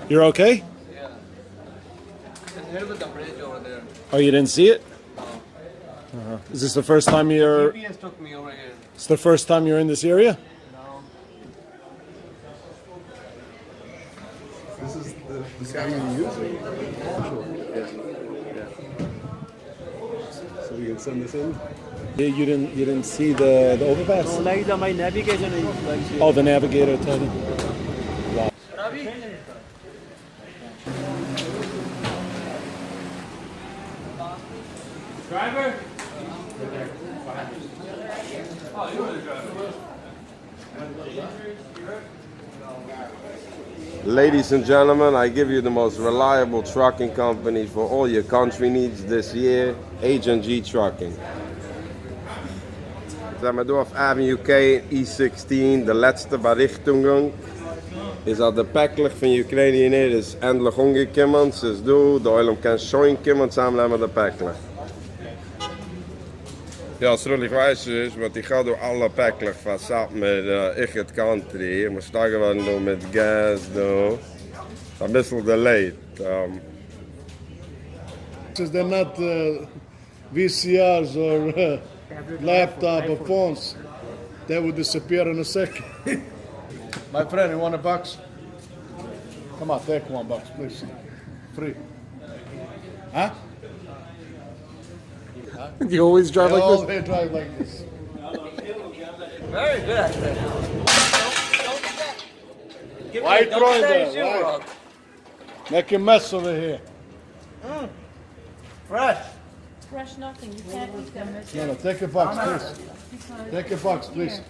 You're okay? Yeah. It's hit with the bridge over there. Oh, you didn't see it? Is this the first time you're? GPS took me over here. It's the first time you're in this area? No. This is the guy you're using. Yeah. So we can send this in. You didn't see the overpass? Like my navigation is like Oh, the navigator told you. Wow. Driver? Oh, you were the driver. Ladies and gentlemen, I give you the most reliable trucking company for all your country needs this year, H&G Trucking. Zijn we door op Avenue K, E16, de laatste berichtingen. Is dat de peklich van Oekraïne is endlich ongekomen, dus du, de oil kan schoen komen samen met de peklich. Ja, het is wijs is, want ik ga door alle peklich van sap met echt country. Ik moet starten worden met gas, een beetje delayed. Since they're not VCRs or laptop or phones, they would disappear in a second. My friend, you want $1? Come on, take $1, please. Free. Huh? You always drive like this? They drive like this. Very good at that. Why you throwing that? Shoe, Why? bro. Make a mess over here. Fresh. Fresh nothing. You can't eat them. No, take $1, please. Take $1, please.